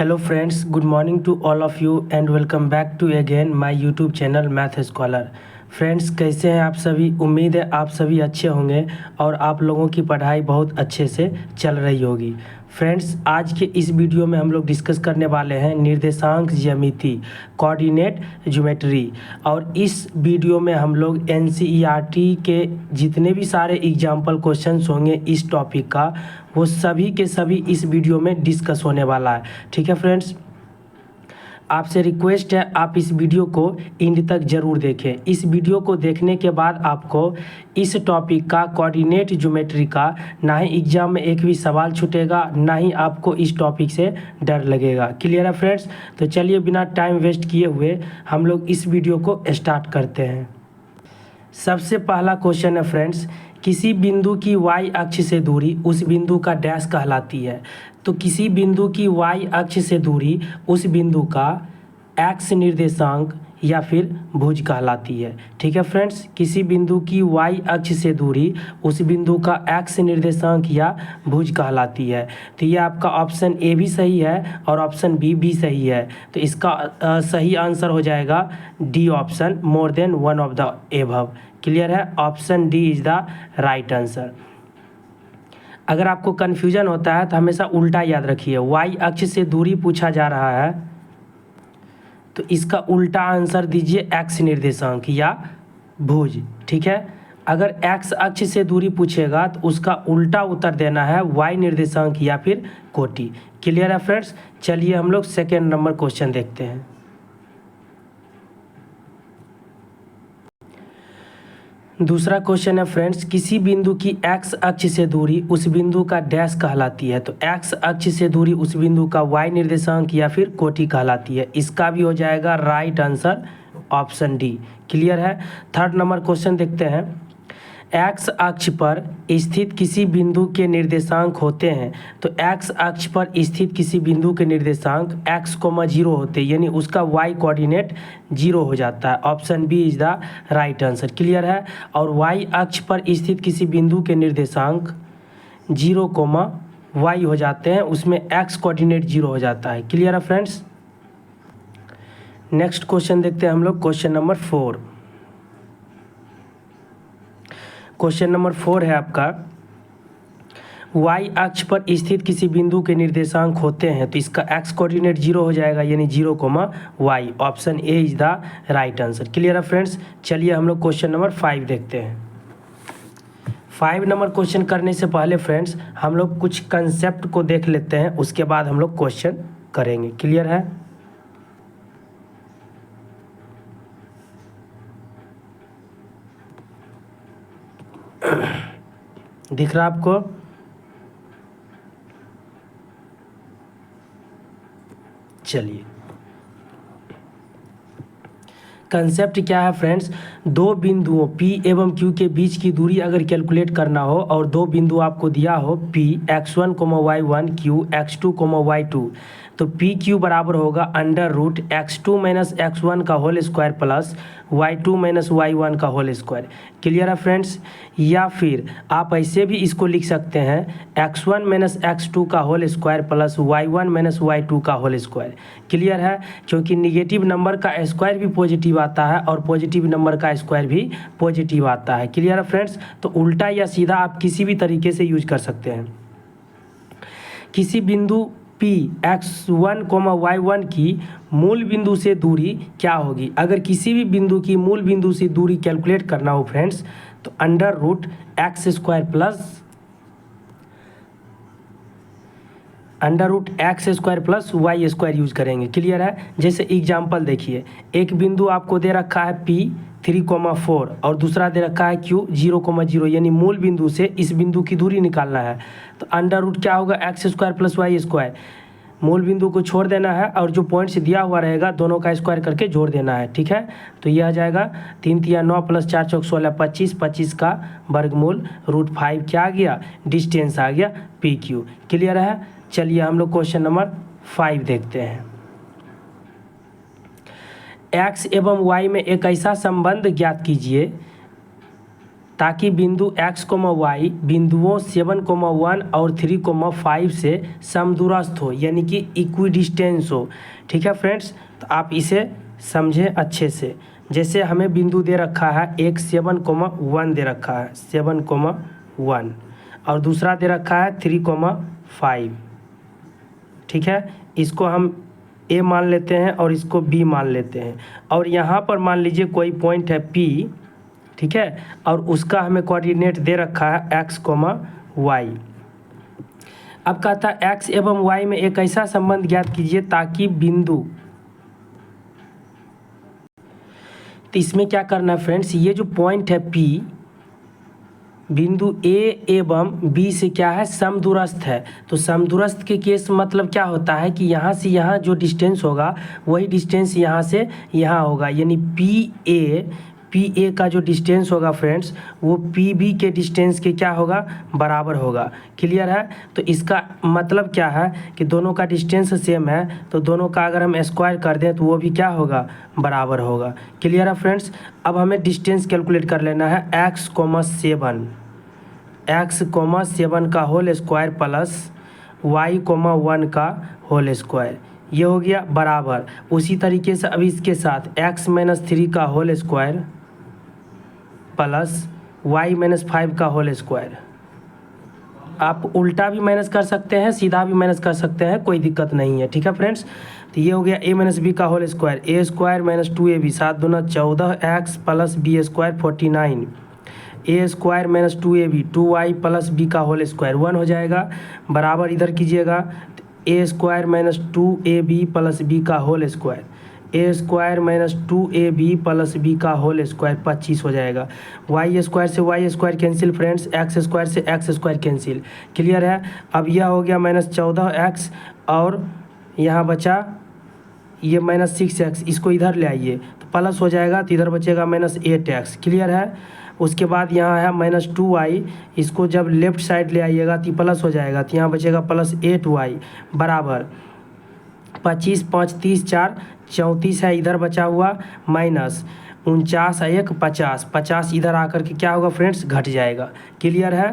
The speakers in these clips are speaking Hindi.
Hello friends, good morning to all of you and welcome back to again my YouTube channel Math Scholar। Friends कैसे हैं आप सभी। उम्मीद है आप सभी अच्छे होंगे और आप लोगों की पढ़ाई बहुत अच्छे से चल रही होगी। फ्रेंड्स आज के इस वीडियो में हम लोग डिस्कस करने वाले हैं निर्देशांक ज्यामिति कोऑर्डिनेट ज्योमेट्री। और इस वीडियो में हम लोग NCERT के जितने भी सारे एग्जाम्पल क्वेश्चंस होंगे इस टॉपिक का वो सभी के सभी इस वीडियो में डिस्कस होने वाला है। ठीक है फ्रेंड्स, आपसे रिक्वेस्ट है आप इस वीडियो को एंड तक ज़रूर देखें। इस वीडियो को देखने के बाद आपको इस टॉपिक का कोऑर्डिनेट ज्योमेट्री का ना ही एग्जाम में एक भी सवाल छूटेगा, ना ही आपको इस टॉपिक से डर लगेगा। क्लियर है फ्रेंड्स? तो चलिए बिना टाइम वेस्ट किए हुए हम लोग इस वीडियो को स्टार्ट करते हैं। सबसे पहला क्वेश्चन है फ्रेंड्स, किसी बिंदु की y अक्ष से दूरी उस बिंदु का डैश कहलाती है। तो किसी बिंदु की y अक्ष से दूरी उस बिंदु का x निर्देशांक या फिर भुज कहलाती है। ठीक है फ्रेंड्स, किसी बिंदु की y अक्ष से दूरी उस बिंदु का x निर्देशांक या भुज कहलाती है। तो ये आपका ऑप्शन ए भी सही है और ऑप्शन बी भी सही है। तो इसका सही आंसर हो जाएगा D option, more than one of the above. Clear है? Option D is the right answer. अगर आपको कन्फ्यूजन होता है तो हमेशा उल्टा याद रखिए। y अक्ष से दूरी पूछा जा रहा है तो इसका उल्टा आंसर दीजिए x निर्देशांक या भुज। ठीक है, अगर x अक्ष से दूरी पूछेगा तो उसका उल्टा उत्तर देना है y निर्देशांक या फिर कोटि। क्लियर है फ्रेंड्स? चलिए हम लोग सेकेंड नंबर क्वेश्चन देखते हैं। दूसरा क्वेश्चन है फ्रेंड्स, किसी बिंदु की x अक्ष से दूरी उस बिंदु का डैश कहलाती है। तो x अक्ष से दूरी उस बिंदु का y निर्देशांक या फिर कोटि कहलाती है। इसका भी हो जाएगा right answer option D. Clear है? थर्ड नंबर क्वेश्चन देखते हैं। x अक्ष पर स्थित किसी बिंदु के निर्देशांक होते हैं। तो x अक्ष पर स्थित किसी बिंदु के निर्देशांक x, 0 होते हैं, यानी उसका y कोऑर्डिनेट 0 हो जाता है। Option B is the right answer. Clear है? और y अक्ष पर स्थित किसी बिंदु के निर्देशांक 0, y हो जाते हैं, उसमें x कोऑर्डिनेट 0 हो जाता है। क्लियर है फ्रेंड्स? नेक्स्ट क्वेश्चन देखते हैं हम लोग, क्वेश्चन नंबर 4। क्वेश्चन नंबर 4 है आपका, y अक्ष पर स्थित किसी बिंदु के निर्देशांक होते हैं। तो इसका x कोऑर्डिनेट 0 हो जाएगा, यानी 0, y। Option A is the right answer. Clear है फ्रेंड्स? चलिए हम लोग क्वेश्चन नंबर 5 देखते हैं। 5 नंबर क्वेश्चन करने से पहले फ्रेंड्स हम लोग कुछ कंसेप्ट को देख लेते हैं, उसके बाद हम लोग क्वेश्चन करेंगे। क्लियर है? दिख रहा आपको? चलिए, कंसेप्ट क्या है फ्रेंड्स, दो बिंदुओं P एवं Q के बीच की दूरी अगर कैलकुलेट करना हो और दो बिंदु आपको दिया हो P x1, y1, Q x2, y2, तो PQ बराबर होगा √x2 - x1 का whole square plus y2 - y1 का होल स्क्वायर। क्लियर है फ्रेंड्स? या फिर आप ऐसे भी इसको लिख सकते हैं x1 - x2 का whole square plus y1 - y2 का होल स्क्वायर। क्लियर है? क्योंकि निगेटिव नंबर का स्क्वायर भी पॉजिटिव आता है और पॉजिटिव नंबर का स्क्वायर भी पॉजिटिव आता है। क्लियर है फ्रेंड्स? तो उल्टा या सीधा आप किसी भी तरीके से यूज कर सकते हैं। किसी बिंदु P x1, y1 की मूल बिंदु से दूरी क्या होगी? अगर किसी भी बिंदु की मूल बिंदु से दूरी कैलकुलेट करना हो फ्रेंड्स तो √x² प्लस y² यूज करेंगे। क्लियर है? जैसे एग्जांपल देखिए, एक बिंदु आपको दे रखा है P 3,4 और दूसरा दे रखा है Q 0,0, यानी मूल बिंदु से इस बिंदु की दूरी निकालना है। तो √ क्या होगा? x² plus y²। मूल बिंदु को छोड़ देना है और जो पॉइंट्स दिया हुआ रहेगा दोनों का स्क्वायर करके जोड़ देना है। ठीक है, तो यह आ जाएगा 3 × 9 + 4 × 16 25, 25 का वर्गमूल √5 क्या आ गया? डिस्टेंस आ गया PQ। क्लियर है? चलिए हम लोग क्वेश्चन नंबर 5 देखते हैं। x एवं y में एक ऐसा संबंध ज्ञात कीजिए ताकि बिंदु x, y बिंदुओं 7, 1 और 3, 5 से समदूरस्थ हो, यानी कि इक्विडिस्टेंस हो। ठीक है फ्रेंड्स, तो आप इसे समझें अच्छे से। जैसे हमें बिंदु दे रखा है एक 7, 1 दे रखा है 7, 1 और दूसरा दे रखा है 3, 5। ठीक है, इसको हम ए मान लेते हैं और इसको बी मान लेते हैं। और यहाँ पर मान लीजिए कोई पॉइंट है पी, ठीक है, और उसका हमें कोऑर्डिनेट दे रखा है x, y। अब कहता है x एवं y में एक ऐसा संबंध ज्ञात कीजिए ताकि बिंदु, तो इसमें क्या करना है फ्रेंड्स, ये जो पॉइंट है P बिंदु A एवं B से क्या है, समदूरस्थ है। तो समदूरस्थ के केस मतलब क्या होता है कि यहाँ से यहाँ जो डिस्टेंस होगा वही डिस्टेंस यहाँ से यहाँ होगा, यानी पी ए का जो डिस्टेंस होगा फ्रेंड्स वो पी बी के डिस्टेंस के क्या होगा, बराबर होगा। क्लियर है, तो इसका मतलब क्या है कि दोनों का डिस्टेंस सेम है, तो दोनों का अगर हम स्क्वायर कर दें तो वो भी क्या होगा, बराबर होगा। क्लियर है फ्रेंड्स, अब हमें डिस्टेंस कैलकुलेट कर लेना है x, 7 का होल स्क्वायर प्लस y, 1 का होल स्क्वायर, ये हो गया बराबर। उसी तरीके से अब इसके साथ x - 3 का होल स्क्वायर प्लस y - 5 का होल स्क्वायर। आप उल्टा भी माइनस कर सकते हैं, सीधा भी माइनस कर सकते हैं, कोई दिक्कत नहीं है। ठीक है फ्रेंड्स, तो ये हो गया a - b का whole square, a square - 2ab 7 दूना 14x plus b square 49, a square - 2ab 2y plus b का होल स्क्वायर 1 हो जाएगा, बराबर इधर कीजिएगा a square - 2ab plus b का whole square, a square - 2ab plus b का होल स्क्वायर 25 हो जाएगा। y स्क्वायर से y square cancel friends, x square से x स्क्वायर कैंसिल। क्लियर है, अब यह हो गया -14x और यहाँ बचा ये -6x, इसको इधर ले आइए तो प्लस हो जाएगा, तो इधर बचेगा -8x। क्लियर है, उसके बाद यहाँ है -2y, इसको जब लेफ्ट साइड ले आइएगा तो प्लस हो जाएगा, तो यहाँ बचेगा +8y बराबर 25, 5, 30, 4, 34 है इधर बचा हुआ, माइनस 49 है 1, 50, 50 इधर आकर के क्या होगा फ्रेंड्स, घट जाएगा। क्लियर है,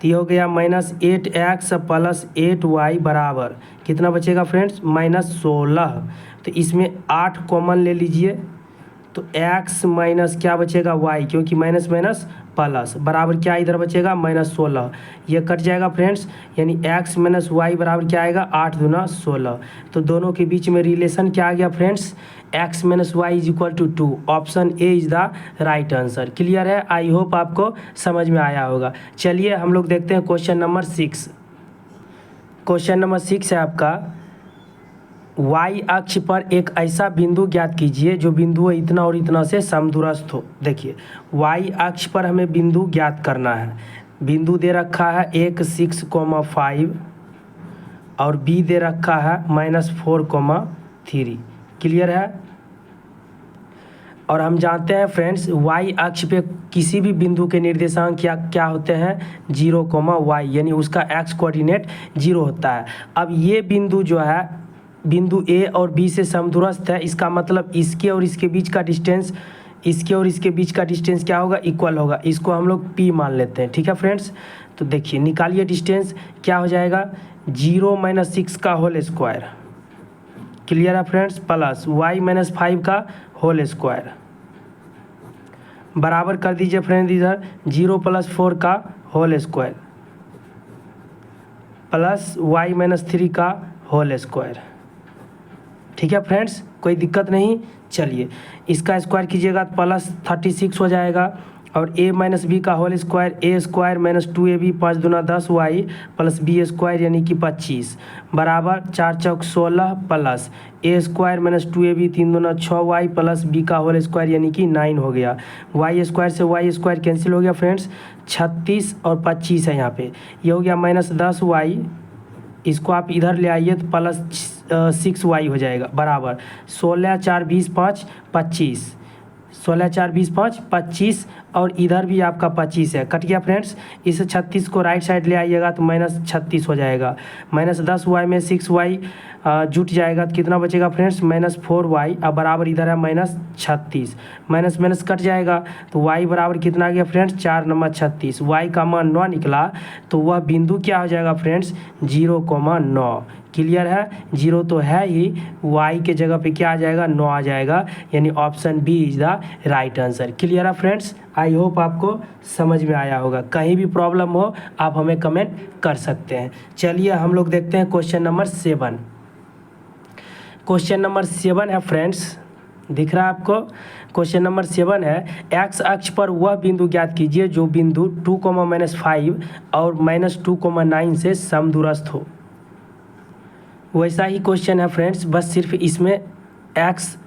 तो ये हो गया -8x प्लस 8y बराबर कितना बचेगा फ्रेंड्स, -16। तो इसमें 8 कॉमन ले लीजिए, तो x माइनस क्या बचेगा y, क्योंकि माइनस माइनस प्लस बराबर क्या इधर बचेगा -16, ये कट जाएगा फ्रेंड्स, यानी x - y बराबर क्या आएगा 8 दूना 16। तो दोनों के बीच में रिलेशन क्या आ गया friends, x - y = 2। Option A is the right answer. Clear है, आई होप आपको समझ में आया होगा। चलिए हम लोग देखते हैं क्वेश्चन नंबर 6। क्वेश्चन नंबर 6 है आपका, y अक्ष पर एक ऐसा बिंदु ज्ञात कीजिए जो बिंदु इतना और इतना से समदूरस्थ हो। देखिए y अक्ष पर हमें बिंदु ज्ञात करना है, बिंदु दे रखा है एक 6, 5 और b दे रखा है -4, 3। क्लियर है, और हम जानते हैं फ्रेंड्स y अक्ष पे किसी भी बिंदु के निर्देशांक क्या होते हैं, 0, y, यानी उसका x कोऑर्डिनेट 0 होता है। अब ये बिंदु जो है बिंदु A और B से समदूरस्थ है, इसका मतलब इसके और इसके बीच का डिस्टेंस, इसके और इसके बीच का डिस्टेंस क्या होगा, इक्वल होगा। इसको हम लोग P मान लेते हैं। ठीक है फ्रेंड्स, तो देखिए निकालिए डिस्टेंस, क्या हो जाएगा 0 - 6 का होल स्क्वायर। क्लियर है फ्रेंड्स, प्लस y - 5 का होल स्क्वायर बराबर कर दीजिए फ्रेंड्स इधर 0 + 4 का होल स्क्वायर प्लस y - 3 का होल स्क्वायर। ठीक है फ्रेंड्स, कोई दिक्कत नहीं। चलिए इसका स्क्वायर कीजिएगा तो +36 हो जाएगा, और a - b का whole square, a square - 2ab 5 दूना 10y प्लस b स्क्वायर यानी कि 25 बराबर 4 चौक 16 प्लस a स्क्वायर - 2ab 3 दूना 6y प्लस b का होल स्क्वायर यानी कि 9 हो गया। y स्क्वायर से y स्क्वायर कैंसिल हो गया फ्रेंड्स, 36 और 25 है यहाँ पे, ये हो गया -10y, इसको आप इधर ले आइए तो +6y हो जाएगा बराबर 16, 4, 20, 5, 25 16 4 20 5 25 और इधर भी आपका 25 है, कट गया फ्रेंड्स। इस 36 को राइट साइड ले आइएगा तो -36 हो जाएगा। -10y में 6y जुट जाएगा तो कितना बचेगा फ्रेंड्स, -4y। अब बराबर इधर है -36, माइनस माइनस कट जाएगा तो y बराबर कितना आ गया फ्रेंड्स, 4 नंबर 36। y का मान 9 निकला तो वह बिंदु क्या हो जाएगा फ्रेंड्स, 0,9। क्लियर है, 0 तो है ही, y के जगह पे क्या आ जाएगा, 9 आ जाएगा, यानी option B is the right answer. Clear है फ्रेंड्स, आई होप आपको समझ में आया होगा। कहीं भी प्रॉब्लम हो आप हमें कमेंट कर सकते हैं। चलिए हम लोग देखते हैं क्वेश्चन नंबर 7। क्वेश्चन नंबर 7 है फ्रेंड्स, दिख रहा है आपको। क्वेश्चन नंबर 7 है, एक्स अक्ष पर वह बिंदु ज्ञात कीजिए जो बिंदु 2,-5 और -2,9 से समदूरस्थ हो। वैसा ही क्वेश्चन है फ्रेंड्स, बस सिर्फ इसमें एक्स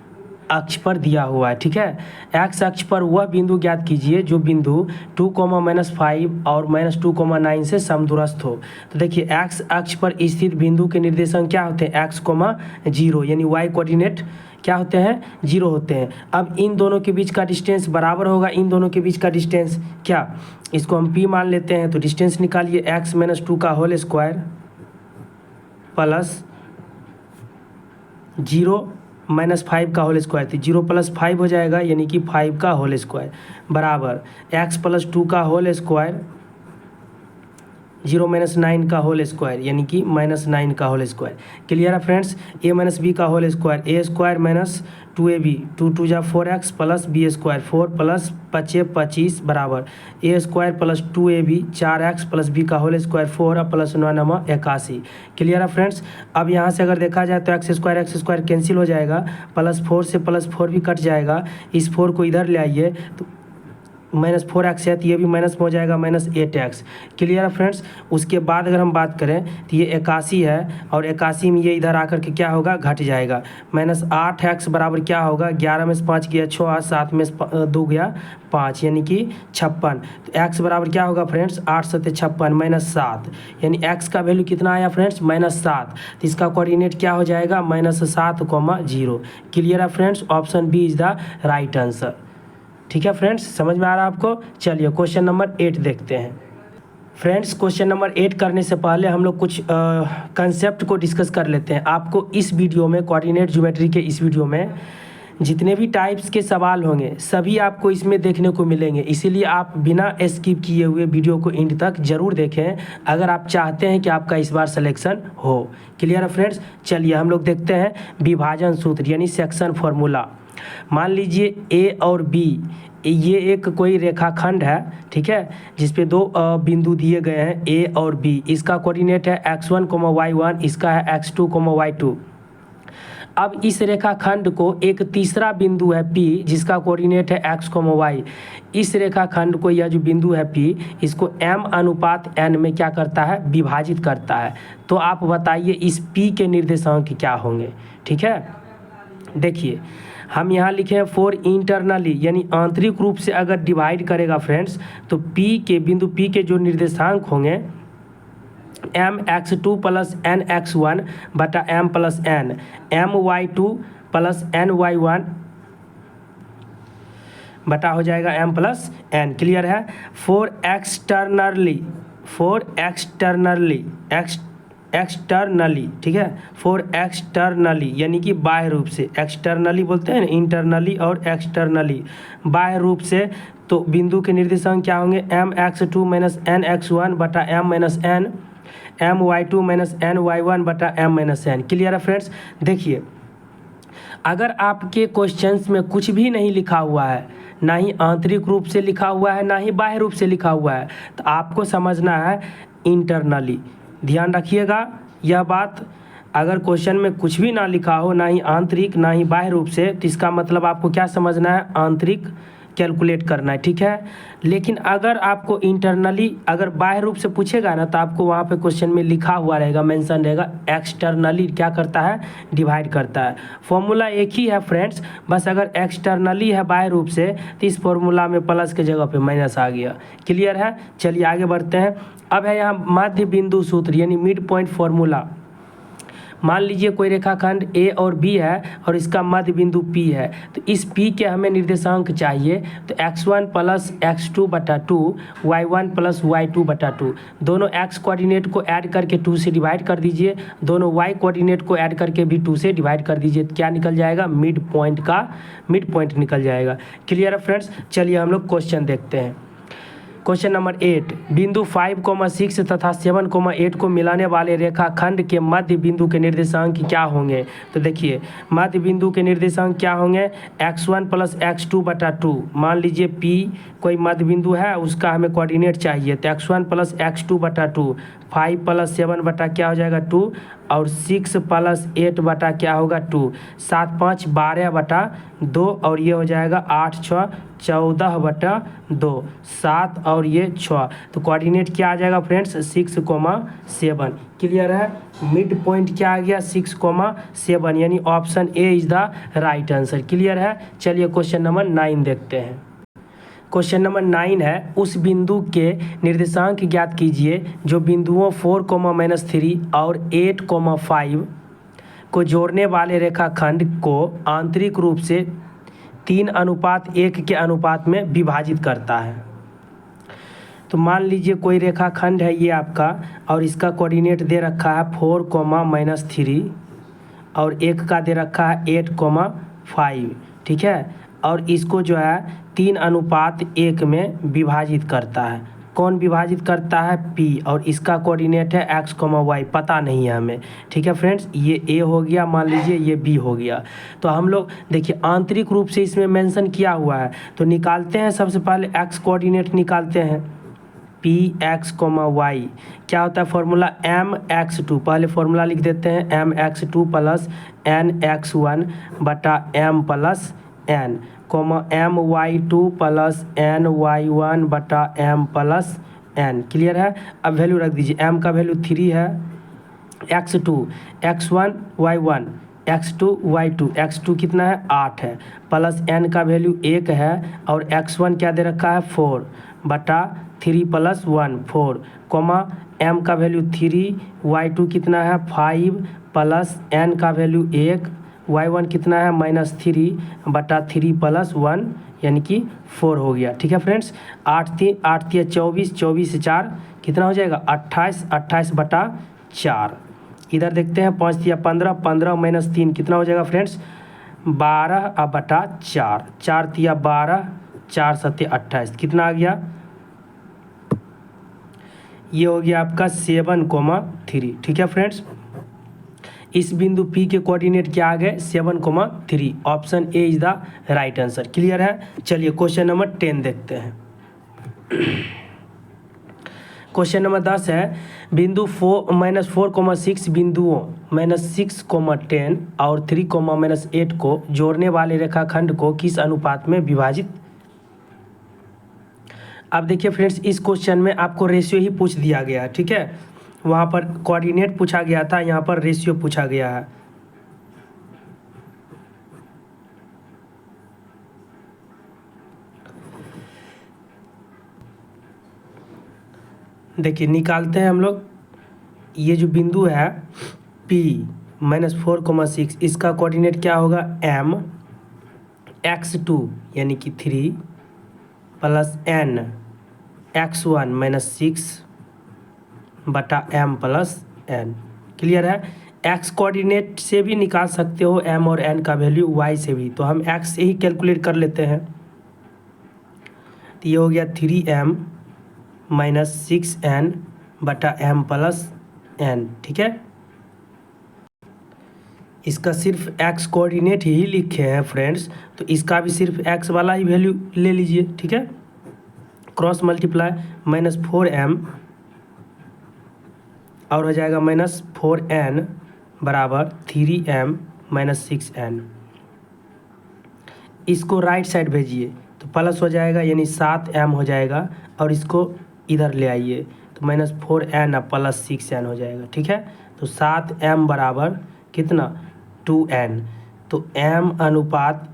अक्ष पर दिया हुआ है, ठीक है। एक्स अक्ष पर वह बिंदु ज्ञात कीजिए जो बिंदु 2,-5 और -2,9 से समदूरस्थ हो। तो देखिए एक्स अक्ष पर स्थित बिंदु के निर्देशांक क्या होते हैं, x,0, यानी y कोऑर्डिनेट क्या होते हैं, 0 होते हैं। अब इन दोनों के बीच का डिस्टेंस बराबर होगा इन दोनों के बीच का डिस्टेंस क्या, इसको हम p मान लेते हैं। तो डिस्टेंस निकालिए, x - 2 का होल स्क्वायर प्लस 0 - 5 का होल स्क्वायर, थी 0 + 5 हो जाएगा, यानी कि 5 का होल स्क्वायर बराबर x + 2 का होल स्क्वायर 0 - 9 का होल स्क्वायर, यानी कि -9 का होल स्क्वायर। क्लियर है फ्रेंड्स, a - b का होल स्क्वायर, a² - 2ab, 2 2 जा 4x प्लस b स्क्वायर, 4 + 5 25 बराबर a² + 2ab 4x plus b का होल स्क्वायर 4 + 9 = 81। क्लियर है फ्रेंड्स। अब यहाँ से अगर देखा जाए तो x² कैंसिल हो जाएगा, +4 से +4 भी कट जाएगा। इस 4 को इधर ले आइए तो -4x है तो ये भी माइनस में हो जाएगा, -8x। क्लियर है फ्रेंड्स। उसके बाद अगर हम बात करें तो ये 81 है और 81 में ये इधर आकर के क्या होगा, घट जाएगा। -8x बराबर क्या होगा, 11 में से 5 गया 6, 7 में से 2 गया 5, यानी कि 56। तो x बराबर क्या होगा फ्रेंड्स, 8 × 56 -7, यानी x का वैल्यू कितना आया फ्रेंड्स, -7। तो इसका कोऑर्डिनेट क्या हो जाएगा, -7,0। क्लियर है friends, option B is the right answer. ठीक है फ्रेंड्स, समझ में आ रहा है आपको। चलिए क्वेश्चन नंबर 8 देखते हैं। फ्रेंड्स क्वेश्चन नंबर 8 करने से पहले हम लोग कुछ कंसेप्ट को डिस्कस कर लेते हैं। आपको इस वीडियो में, कोऑर्डिनेट ज्योमेट्री के इस वीडियो में जितने भी टाइप्स के सवाल होंगे सभी आपको इसमें देखने को मिलेंगे, इसीलिए आप बिना स्किप किए हुए वीडियो को एंड तक जरूर देखें अगर आप चाहते हैं कि आपका इस बार सिलेक्शन हो। क्लियर है फ्रेंड्स। चलिए हम लोग देखते हैं विभाजन सूत्र यानी सेक्शन फॉर्मूला। मान लीजिए ए और बी, ये एक कोई रेखाखंड है, ठीक है, जिसपे दो बिंदु दिए गए हैं ए और बी। इसका कोऑर्डिनेट है x1, y1, इसका है x2, y2। अब इस रेखाखंड को एक तीसरा बिंदु है P जिसका कोऑर्डिनेट है x, y। इस रेखाखंड को यह जो बिंदु है P, इसको m/n में क्या करता है, विभाजित करता है। तो आप बताइए इस P के निर्देशांक क्या होंगे। ठीक है, देखिए हम यहाँ लिखे हैं फॉर इंटरनली, यानी आंतरिक रूप से अगर डिवाइड करेगा फ्रेंड्स तो बिंदु P के जो निर्देशांक होंगे mx2 + nx1 बटा m + n, my2 + ny1 बटा हो जाएगा m + n। क्लियर है। फॉर एक्सटर्नली, ठीक है, फॉर एक्सटर्नली यानी कि बाह्य रूप से, एक्सटर्नली बोलते हैं ना, इंटरनली और एक्सटर्नली, बाह्य रूप से। तो बिंदु के निर्देशांक क्या होंगे, mx2 - nx1 बटा m - n, my2 - ny1 बटा m - n। क्लियर है फ्रेंड्स। देखिए अगर आपके क्वेश्चंस में कुछ भी नहीं लिखा हुआ है, ना ही आंतरिक रूप से लिखा हुआ है ना ही बाह्य रूप से लिखा हुआ है, तो आपको समझना है इंटरनली। ध्यान रखिएगा यह बात। अगर क्वेश्चन में कुछ भी ना लिखा हो, ना ही आंतरिक ना ही बाह्य रूप से, तो इसका मतलब आपको क्या समझना है, आंतरिक कैलकुलेट करना है। ठीक है, लेकिन अगर आपको इंटरनली अगर बाह्य रूप से पूछेगा ना, तो आपको वहाँ पे क्वेश्चन में लिखा हुआ रहेगा, मेंशन रहेगा एक्सटर्नली क्या करता है, डिवाइड करता है। फॉर्मूला एक ही है फ्रेंड्स, बस अगर एक्सटर्नली है बाह्य रूप से तो इस फॉर्मूला में प्लस के जगह पे माइनस आ गया। क्लियर है। चलिए आगे बढ़ते हैं। अब है यहाँ मध्य बिंदु सूत्र यानी मिड पॉइंट फॉर्मूला। मान लीजिए कोई रेखाखंड ए और बी है और इसका मध्य बिंदु पी है, तो इस पी के हमें निर्देशांक चाहिए। तो x1 प्लस x2 बटा 2, y1 प्लस y2 बटा 2, दोनों x कोऑर्डिनेट को ऐड करके 2 से डिवाइड कर दीजिए, दोनों y कोऑर्डिनेट को ऐड करके भी 2 से डिवाइड कर दीजिए। क्या निकल जाएगा? मिड पॉइंट निकल जाएगा। क्लियर है फ्रेंड्स? चलिए हम लोग क्वेश्चन देखते हैं। क्वेश्चन नंबर 8, बिंदु 5,6 तथा 7,8 को मिलाने वाले रेखाखंड के मध्य बिंदु के निर्देशांक क्या होंगे? तो देखिए मध्य बिंदु के निर्देशांक क्या होंगे? x1 प्लस x2 बटा 2। मान लीजिए P कोई मध्य बिंदु है, उसका हमें कोऑर्डिनेट चाहिए, तो x1 प्लस x2 बटा 2, 5 प्लस 7 बटा क्या हो जाएगा 2, और 6 प्लस 8 बटा क्या होगा 2, 7 5 12 बटा 2, और ये हो जाएगा 8 6 14 बटा 2, 7 और ये 6। तो कोऑर्डिनेट क्या आ जाएगा फ्रेंड्स? 6,7। क्लियर है? मिड पॉइंट क्या आ गया? 6,7, यानी option A is the right answer. Clear है? चलिए क्वेश्चन नंबर 9 देखते हैं। क्वेश्चन नंबर 9 है, उस बिंदु के निर्देशांक ज्ञात कीजिए जो बिंदुओं 4,-3 और 8,5 को जोड़ने वाले रेखाखंड को आंतरिक रूप से 3:1 के अनुपात में विभाजित करता है। तो मान लीजिए कोई रेखाखंड है ये आपका, और इसका कोऑर्डिनेट दे रखा है 4,-3 और एक का दे रखा है 8,5, ठीक है, और इसको जो है 3:1 में विभाजित करता है। कौन विभाजित करता है? P, और इसका कोऑर्डिनेट है x, y, पता नहीं है हमें। ठीक है फ्रेंड्स, ये A हो गया, मान लीजिए ये B हो गया। तो हम लोग देखिए आंतरिक रूप से इसमें मेंशन किया हुआ है, तो निकालते हैं। सबसे पहले x कोऑर्डिनेट निकालते हैं, P x, y क्या होता है फॉर्मूला? mx2। पहले फॉर्मूला लिख देते हैं, mx2 प्लस nx1 बटा m plus n, my2 plus ny1 बटा m प्लस n। क्लियर है? अब वैल्यू रख दीजिए। m का वैल्यू 3 है, x2 x1 y1, x2 y2, x2 कितना है? 8 है, प्लस n का वैल्यू 1 है, और x1 क्या दे रखा है? 4 बटा 3 प्लस 1 4, m का वैल्यू 3, y2 कितना है? 5 प्लस n का वैल्यू 1, y1 कितना है? -3 बटा 3 प्लस 1 यानी कि 4 हो गया। ठीक है फ्रेंड्स, 8 3 24, 24 से 4 कितना हो जाएगा? 28, 28 बटा 4। इधर देखते हैं, 5 3 15, 15 - 3 कितना हो जाएगा फ्रेंड्स? 12 बटा 4, 4 3 12, 4 7 28, कितना आ गया? ये हो गया आपका 7,3। ठीक है फ्रेंड्स, इस बिंदु P के कोऑर्डिनेट क्या आ गए? 7,3। Option A is the right answer. Clear है? चलिए क्वेश्चन नंबर 10 देखते हैं। क्वेश्चन नंबर 10 है, बिंदु -4,6 बिंदुओं -6,10 और 3,-8 को जोड़ने वाले रेखाखंड को किस अनुपात में विभाजित? अब देखिए फ्रेंड्स, इस क्वेश्चन में आपको रेशियो ही पूछ दिया गया है। ठीक है, वहाँ पर कोऑर्डिनेट पूछा गया था, यहाँ पर रेशियो पूछा गया है। देखिए निकालते हैं हम लोग। ये जो बिंदु है P -4,6, इसका कोऑर्डिनेट क्या होगा? m x2 यानी कि 3 प्लस n x1 -6 बटा m प्लस n। क्लियर है? x कोऑर्डिनेट से भी निकाल सकते हो m और n का वैल्यू, y से भी, तो हम x से ही कैलकुलेट कर लेते हैं। तो ये हो गया 3m -6n बटा m प्लस n। ठीक है, इसका सिर्फ x कोऑर्डिनेट ही लिखे हैं फ्रेंड्स, तो इसका भी सिर्फ x वाला ही वैल्यू ले लीजिए। ठीक है, क्रॉस मल्टीप्लाई -4m और हो जाएगा -4n बराबर 3m -6n। इसको राइट साइड भेजिए तो प्लस हो जाएगा, यानी 7m हो जाएगा, और इसको इधर ले आइए तो -4n प्लस 6n हो जाएगा। ठीक है, तो 7m बराबर कितना? 2n। तो m अनुपात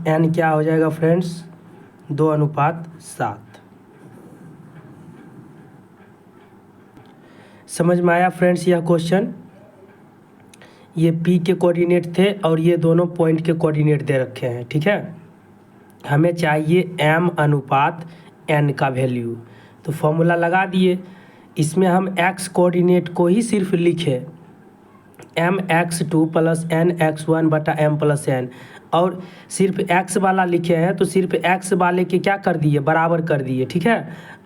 n क्या हो जाएगा फ्रेंड्स? 2:7। समझ में आया फ्रेंड्स यह क्वेश्चन? ये P के कोऑर्डिनेट थे और ये दोनों पॉइंट के कोऑर्डिनेट दे रखे हैं, ठीक है। हमें चाहिए m अनुपात n का वैल्यू, तो फॉर्मूला लगा दिए। इसमें हम x कोऑर्डिनेट को ही सिर्फ लिखे mx2 प्लस nx1 बटा m प्लस n, और सिर्फ x वाला लिखे हैं तो सिर्फ x वाले के क्या कर दिए, बराबर कर दिए, ठीक है।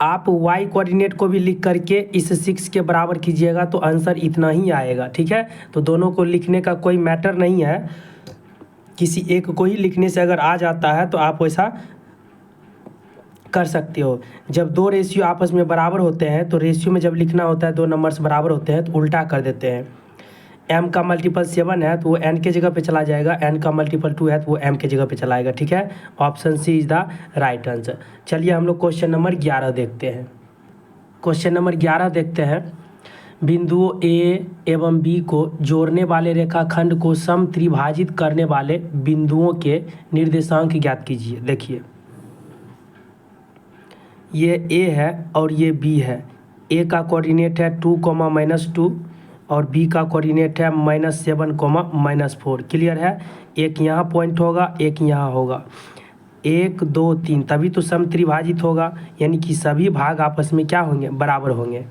आप y कोऑर्डिनेट को भी लिख करके इस 6 के बराबर कीजिएगा तो आंसर इतना ही आएगा, ठीक है। तो दोनों को लिखने का कोई मैटर नहीं है, किसी एक को ही लिखने से अगर आ जाता है तो आप वैसा कर सकते हो। जब दो रेशियो आपस में बराबर होते हैं तो रेशियो में जब लिखना होता है, दो नंबर्स बराबर होते हैं तो उल्टा कर देते हैं। m का मल्टीपल 7 है तो वो n के जगह पे चला जाएगा, n का मल्टीपल 2 है तो वो m के जगह पे चला आएगा, ठीक है। Option C is the right answer. चलिए हम लोग क्वेश्चन नंबर 11 देखते हैं। क्वेश्चन नंबर 11 देखते हैं। बिंदुओं A एवं B को जोड़ने वाले रेखाखंड को समत्रिभाजित करने वाले बिंदुओं के निर्देशांक ज्ञात कीजिए। देखिए ये A है और ये B है। A का कोऑर्डिनेट है 2, -2 और B का कोऑर्डिनेट है -7, -4। क्लियर है? एक यहाँ पॉइंट होगा, एक यहाँ होगा, 1 2 3, तभी तो समत्रिभाजित होगा, यानी कि सभी भाग आपस में क्या होंगे, बराबर होंगे।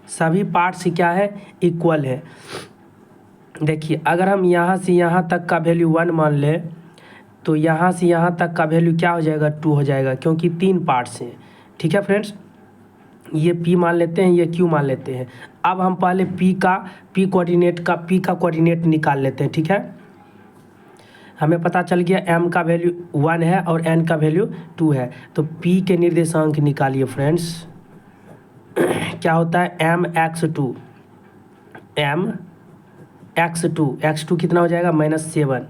सभी पार्ट्स क्या है, इक्वल है। देखिए अगर हम यहाँ से यहाँ तक का वैल्यू 1 मान लें तो यहाँ से यहाँ तक का वैल्यू क्या हो जाएगा, 2 हो जाएगा, क्योंकि 3 पार्ट्स हैं, ठीक है फ्रेंड्स। ये P मान लेते हैं, ये Q मान लेते हैं। अब हम पहले P कोऑर्डिनेट निकाल लेते हैं, ठीक है। हमें पता चल गया m का वैल्यू 1 है और n का वैल्यू 2 है, तो P के निर्देशांक निकालिए फ्रेंड्स। क्या होता है, mx2 x2 कितना हो जाएगा, -7।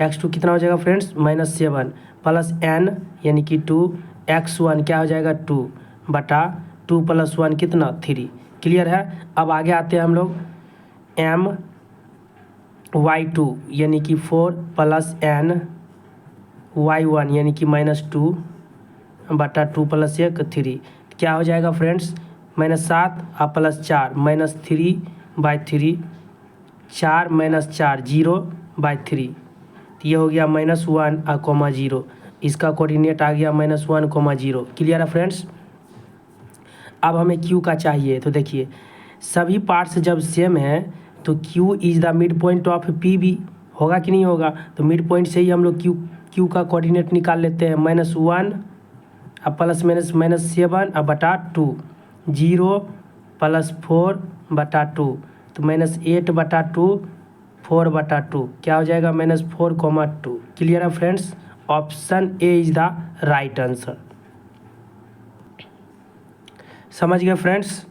x2 कितना हो जाएगा फ्रेंड्स, -7 प्लस n यानी कि 2, x1 क्या हो जाएगा 2 बटा 2 + 1 कितना 3। क्लियर है? अब आगे आते हैं हम लोग, my2 यानी कि 4 प्लस n y1 यानी कि -2 बटा 2 + 1 3। क्या हो जाएगा फ्रेंड्स, -7 और +4 -3/3, 4 - 4 0/3। तो ये हो गया -1 और 0, इसका कोऑर्डिनेट आ गया -1, 0। क्लियर है फ्रेंड्स? अब हमें Q का चाहिए, तो देखिए सभी पार्ट्स जब सेम है तो Q is the mid point of P भी होगा कि नहीं होगा। तो मिड पॉइंट से ही हम लोग Q का कोऑर्डिनेट निकाल लेते हैं, -1 और प्लस -7 और बटा 2, 0 + 4/2, तो -8/2, 4/2 क्या हो जाएगा, -4, 2। क्लियर है friends? Option A is the right answer. समझ गए फ्रेंड्स?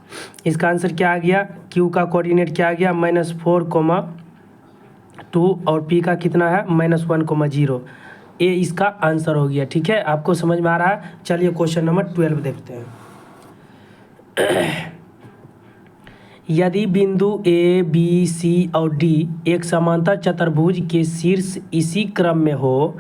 इसका आंसर क्या आ गया, Q का कोऑर्डिनेट क्या आ गया, -4, 2 और P का कितना है, -1, 0। ए इसका आंसर हो गया, ठीक है। आपको समझ में आ रहा है? चलिए क्वेश्चन नंबर 12 देखते हैं। यदि बिंदु A, B, C और D एक समांतर चतुर्भुज के शीर्ष इसी क्रम में हो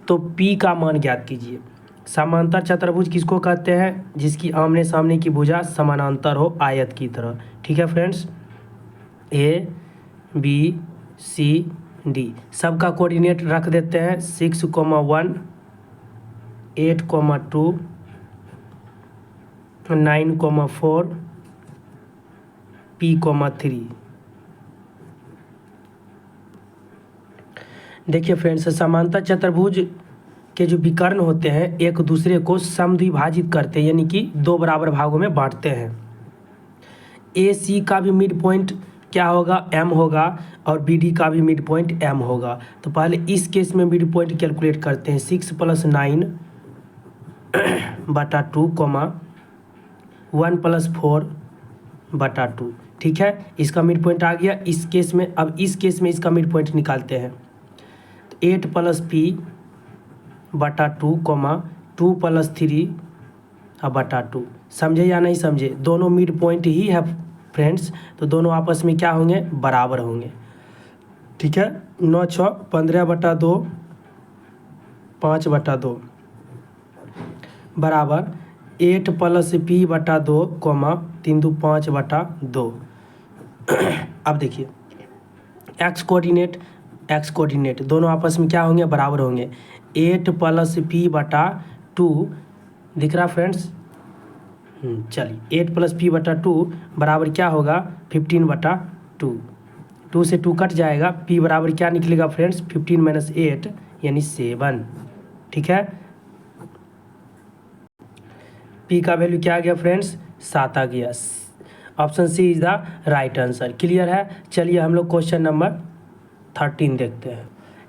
तो P का मान ज्ञात कीजिए। समांतर चतुर्भुज किसको कहते हैं, जिसकी आमने सामने की भुजा समानांतर हो आयत की तरह, ठीक है friends. A, B, C, D सबका कोऑर्डिनेट रख देते हैं, 6, 1, 8, 2, 9, 4, P, 3। देखिए फ्रेंड्स, समांतर चतुर्भुज के जो विकर्ण होते हैं एक दूसरे को समद्विभाजित करते हैं, यानी कि 2 बराबर भागों में बांटते हैं। ए सी का भी मिड पॉइंट क्या होगा, m होगा, और बी डी का भी मिड पॉइंट m होगा। तो पहले इस केस में मिड पॉइंट कैलकुलेट करते हैं, 6 + 9/2, 1 + 4/2, ठीक है। इसका मिड पॉइंट आ गया इस केस में। अब इस केस में इसका मिड पॉइंट निकालते हैं, तो 8 + P/2, 2 + 3/2। समझे या नहीं समझे? दोनों मिड पॉइंट ही है फ्रेंड्स, तो दोनों आपस में क्या होंगे, बराबर होंगे, ठीक है। 9, 6, 15/2, 5/2 बराबर 8 प्लस पी बटा 2 कोमा 3×5/2। अब देखिए एक्स कोऑर्डिनेट दोनों आपस में क्या होंगे, बराबर होंगे। 8 प्लस पी बटा 2 दिख रहा फ्रेंड्स। चलिए 8 प्लस पी बटा 2 बराबर क्या होगा, 15/2। 2 से 2 कट जाएगा, पी बराबर क्या निकलेगा फ्रेंड्स, 15 - 8 यानी 7। ठीक है, पी का वैल्यू क्या आ गया फ्रेंड्स, 7 आ गया। Option C is the right answer. Clear है। चलिए हम लोग क्वेश्चन नंबर 13 देखते हैं।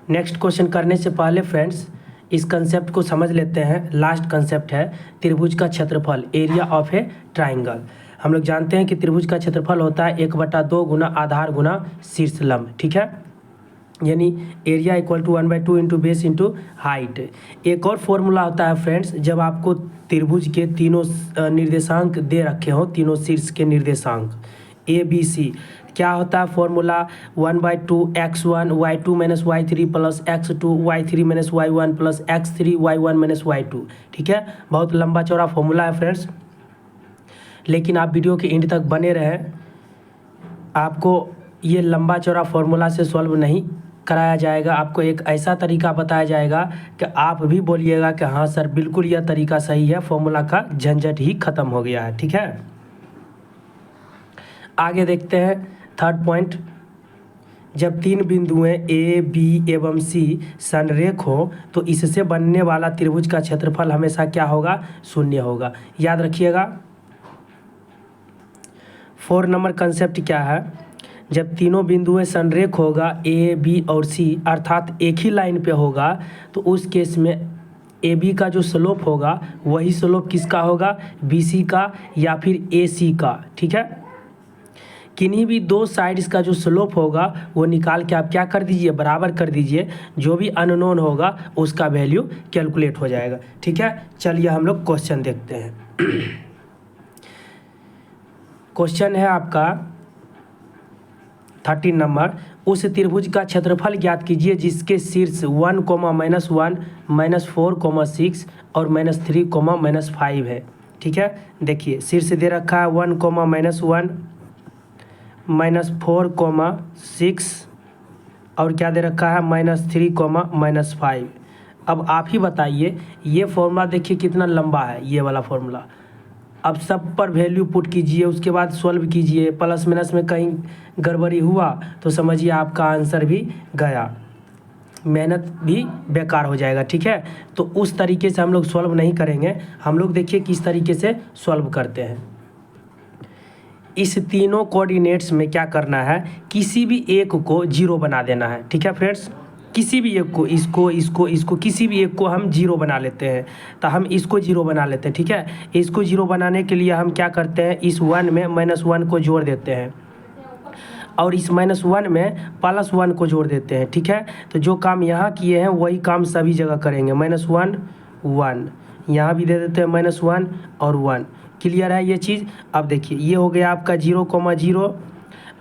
नेक्स्ट क्वेश्चन करने से पहले फ्रेंड्स इस कंसेप्ट को समझ लेते हैं। लास्ट कंसेप्ट है त्रिभुज का क्षेत्रफल, एरिया ऑफ ए ट्राइंगल। हम लोग जानते हैं कि त्रिभुज का क्षेत्रफल होता है 1/2 गुना आधार गुना शीर्ष लंब। ठीक है, यानी area equal to 1/2 into base into height. एक और फॉर्मूला होता है फ्रेंड्स, जब आपको त्रिभुज के तीनों निर्देशांक दे रखे हों, तीनों शीर्ष के निर्देशांक ABC, क्या होता है formula, 1/2 x1 y2 - y3 plus x2 y3 - y1 plus x3 y1 - y2। ठीक है, बहुत लंबा चौड़ा फॉर्मूला है फ्रेंड्स, लेकिन आप वीडियो के एंड तक बने रहें। आपको ये लंबा चौड़ा फॉर्मूला से सॉल्व नहीं कराया जाएगा, आपको एक ऐसा तरीका बताया जाएगा कि आप भी बोलिएगा कि हाँ सर बिल्कुल यह तरीका सही है, फॉर्मूला का झंझट ही खत्म हो गया है। ठीक है, आगे देखते हैं थर्ड पॉइंट। जब 3 बिंदुएं A, B एवं C संरेख हो तो इससे बनने वाला त्रिभुज का क्षेत्रफल हमेशा क्या होगा, 0 होगा। याद रखिएगा। 4 नंबर कंसेप्ट क्या है, जब तीनों बिंदुएं संरेख होगा A, B और C अर्थात एक ही लाइन पे होगा, तो उस केस में AB का जो स्लोप होगा वही स्लोप किसका होगा, BC का या फिर AC का। ठीक है, किन्हीं भी दो साइड्स का जो स्लोप होगा वो निकाल के आप क्या कर दीजिए, बराबर कर दीजिए। जो भी अननोन होगा उसका वैल्यू कैलकुलेट हो जाएगा। ठीक है, चलिए हम लोग क्वेश्चन देखते हैं। क्वेश्चन है आपका 13 नंबर, उस त्रिभुज का क्षेत्रफल ज्ञात कीजिए जिसके शीर्ष 1, -1, -4, 6 और -3, -5 है। ठीक है, देखिए शीर्ष दे रखा है 1, -1, -4, 6 और क्या दे रखा है, -3, -5। अब आप ही बताइए, ये फॉर्मूला देखिए कितना लंबा है, ये वाला फॉर्मूला। अब सब पर वैल्यू पुट कीजिए, उसके बाद सॉल्व कीजिए। प्लस माइनस में कहीं गड़बड़ी हुआ तो समझिए आपका आंसर भी गया, मेहनत भी बेकार हो जाएगा। ठीक है, तो उस तरीके से हम लोग सॉल्व नहीं करेंगे। हम लोग देखिए किस तरीके से सॉल्व करते हैं। इस तीनों कोऑर्डिनेट्स में क्या करना है, किसी भी एक को 0 बना देना है। ठीक है फ्रेंड्स, किसी भी एक को, इसको किसी भी एक को हम 0 बना लेते हैं। तो हम इसको 0 बना लेते हैं। ठीक है, इसको 0 बनाने के लिए हम क्या करते हैं, इस 1 में -1 को जोड़ देते हैं और इस -1 में +1 को जोड़ देते हैं। ठीक है, तो जो काम यहाँ किए हैं वही काम सभी जगह करेंगे। -1 1, यहाँ भी दे देते हैं -1 और 1। क्लियर है ये चीज़। अब देखिए ये हो गया आपका 0, 0।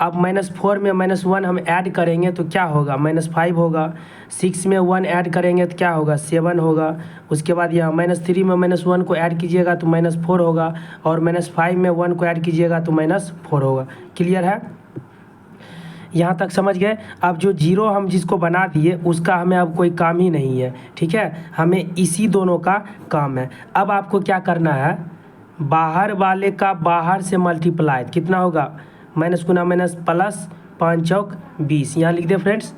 अब -4 में -1 हम ऐड करेंगे तो क्या होगा, -5 होगा। 6 में 1 ऐड करेंगे तो क्या होगा, 7 होगा। उसके बाद यहाँ -3 में -1 को ऐड कीजिएगा तो -4 होगा और -5 में 1 को ऐड कीजिएगा तो -4 होगा। क्लियर है, यहाँ तक समझ गए। अब जो 0 हम जिसको बना दिए उसका हमें अब कोई काम ही नहीं है। ठीक है, हमें इसी दोनों का काम है। अब आपको क्या करना है, बाहर वाले का बाहर से मल्टीप्लाई कितना होगा, माइनस गुना माइनस प्लस, 5 चौक 20। यहाँ लिख दिए फ्रेंड्स,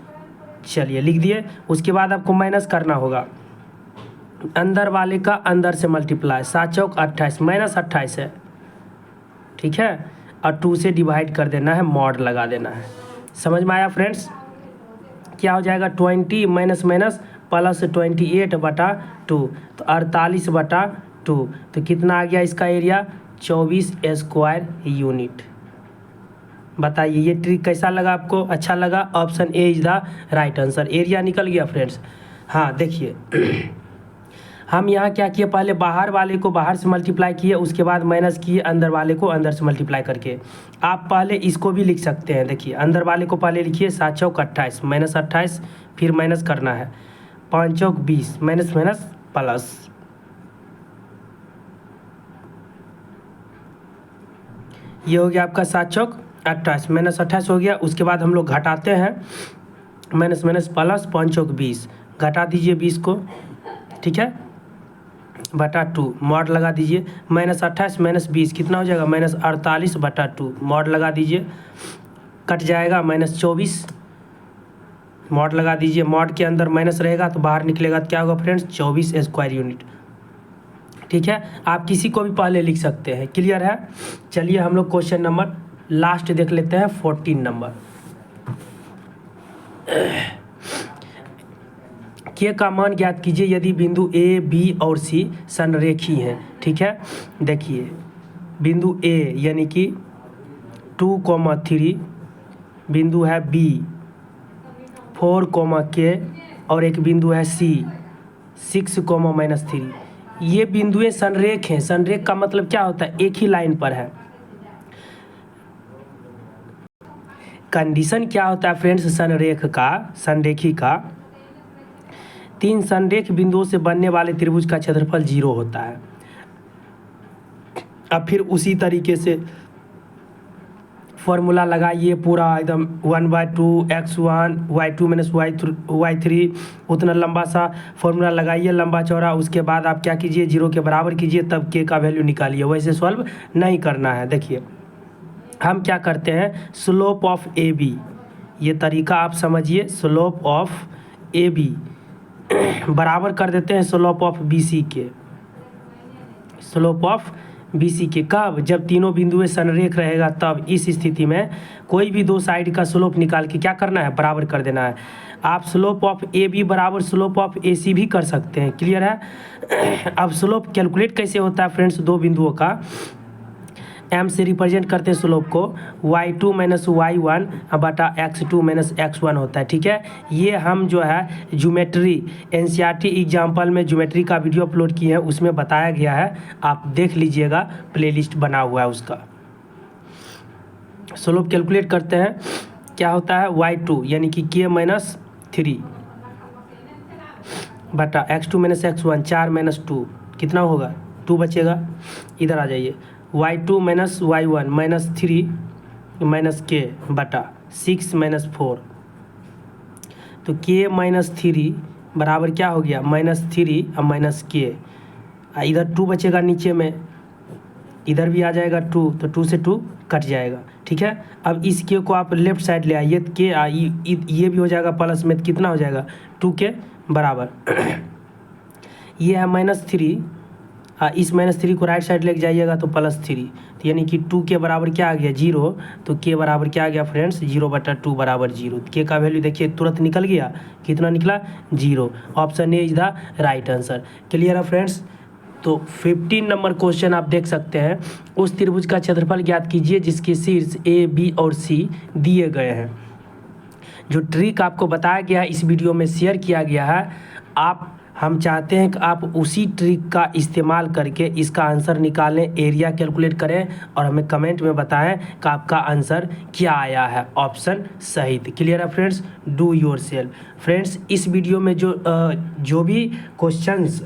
चलिए लिख दिए। उसके बाद आपको माइनस करना होगा, अंदर वाले का अंदर से मल्टीप्लाई, 7 चौक 28, -28 है। ठीक है, और 2 से डिवाइड कर देना है, मॉड लगा देना है। समझ में आया फ्रेंड्स, क्या हो जाएगा, 20 माइनस माइनस प्लस 28/2 तो 48/2। तो कितना आ गया इसका एरिया, 24 स्क्वायर यूनिट। बताइए ये ट्रिक कैसा लगा आपको, अच्छा लगा। Option A is the right answer. Area निकल गया फ्रेंड्स। हाँ देखिए हम यहाँ क्या किए, पहले बाहर वाले को बाहर से मल्टीप्लाई किए, उसके बाद माइनस किए अंदर वाले को अंदर से मल्टीप्लाई करके। आप पहले इसको भी लिख सकते हैं। देखिए अंदर वाले को पहले लिखिए, 7 चौक 28, -28 फिर माइनस करना है, 5 चौक 20, माइनस माइनस प्लस। ये हो गया आपका 7 चौक 28, -28 हो गया। उसके बाद हम लोग घटाते हैं, माइनस माइनस प्लस 5 चौक 20, घटा दीजिए 20 को, ठीक है, बटा 2, मॉड लगा दीजिए। -28 -20 कितना हो जाएगा, -48 बटा 2, मॉड लगा दीजिए, कट जाएगा -24, मॉड लगा दीजिए। मॉड के अंदर माइनस रहेगा तो बाहर निकलेगा तो क्या होगा फ्रेंड्स, 24 स्क्वायर यूनिट, ठीक है। आप किसी को भी पहले लिख सकते हैं, क्लियर है। चलिए हम लोग क्वेश्चन नंबर लास्ट देख लेते हैं, 14 नंबर। के का मान ज्ञात कीजिए यदि बिंदु ए बी और सी संरेखी हैं, ठीक है। देखिए बिंदु ए यानी कि 2,3, बिंदु है बी 4,k और एक बिंदु है सी 6,-3। ये बिंदुएं संरेख हैं। संरेख का मतलब क्या होता है, एक ही लाइन पर है। कंडीशन क्या होता है फ्रेंड्स संरेख का, संरेखी का, 3 संरेख बिंदुओं से बनने वाले त्रिभुज का क्षेत्रफल 0 होता है। अब फिर उसी तरीके से फॉर्मूला लगाइए पूरा एकदम 1/2 x1 y2 - y3 उतना लंबा सा फॉर्मूला लगाइए, लंबा चौड़ा। उसके बाद आप क्या कीजिए, 0 के बराबर कीजिए, तब के का वैल्यू निकालिए। वैसे सॉल्व नहीं करना है। देखिए हम क्या करते हैं, स्लोप ऑफ ए बी, ये तरीका आप समझिए। स्लोप ऑफ ए बी बराबर कर देते हैं स्लोप ऑफ बी सी के, स्लोप ऑफ बी सी के। कब, जब तीनों बिंदुएं संरेख रहेगा तब। इस स्थिति में कोई भी दो साइड का स्लोप निकाल के क्या करना है, बराबर कर देना है। आप स्लोप ऑफ ए बी बराबर स्लोप ऑफ ए सी भी कर सकते हैं, क्लियर है। अब स्लोप कैलकुलेट कैसे होता है फ्रेंड्स, दो बिंदुओं का m से रिप्रेजेंट करते हैं स्लोप को, y2 - y1 बटा x2 - x1 होता है, ठीक है। ये हम जो है ज्योमेट्री एनसीईआरटी एग्जाम्पल में ज्योमेट्री का वीडियो अपलोड किए हैं, उसमें बताया गया है, आप देख लीजिएगा, प्लेलिस्ट बना हुआ है उसका। स्लोप कैलकुलेट करते हैं, क्या होता है, y2 यानी कि k - 3 बटा x2 - x1, 4 - 2 कितना होगा, 2 बचेगा। इधर आ जाइए, y2 - y1 -3 - k बटा 6 - 4, तो k - 3 बराबर क्या हो गया, -3 और -k, इधर 2 बचेगा नीचे में, इधर भी आ जाएगा 2, तो 2 से 2 कट जाएगा, ठीक है। अब इस k को आप लेफ्ट साइड ले आइए, k ये भी हो जाएगा प्लस में, कितना हो जाएगा, 2 के बराबर। ये है -3, इस -3 को राइट साइड लेके जाइएगा तो +3, तो यानी कि 2 के बराबर क्या आ गया, 0, तो k बराबर क्या आ गया फ्रेंड्स, 0/2 बराबर 0। k का वैल्यू देखिए तुरंत निकल गया, कितना निकला, 0। Option A is the right answer, clear है फ्रेंड्स। तो 15 नंबर क्वेश्चन आप देख सकते हैं, उस त्रिभुज का क्षेत्रफल ज्ञात कीजिए जिसके शीर्ष ए बी और सी दिए गए हैं। जो ट्रिक आपको बताया गया है, इस वीडियो में शेयर किया गया है, हम चाहते हैं कि आप उसी ट्रिक का इस्तेमाल करके इसका आंसर निकालें, एरिया कैलकुलेट करें और हमें कमेंट में बताएं कि आपका आंसर क्या आया है, ऑप्शन सहित, क्लियर है friends. Do your self friends. इस वीडियो में जो भी क्वेश्चंस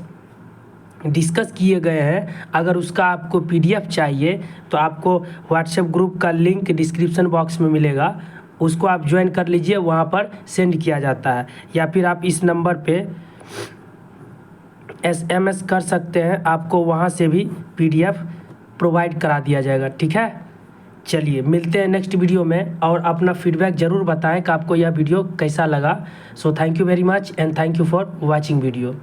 डिस्कस किए गए हैं, अगर उसका आपको PDF चाहिए तो आपको व्हाट्सएप ग्रुप का लिंक डिस्क्रिप्शन बॉक्स में मिलेगा, उसको आप ज्वाइन कर लीजिए, वहाँ पर सेंड किया जाता है। या फिर आप इस नंबर पे SMS कर सकते हैं, आपको वहाँ से भी PDF प्रोवाइड करा दिया जाएगा, ठीक है। चलिए मिलते हैं नेक्स्ट वीडियो में, और अपना फीडबैक ज़रूर बताएं कि आपको यह वीडियो कैसा लगा। So thank you very much and thank you for watching video.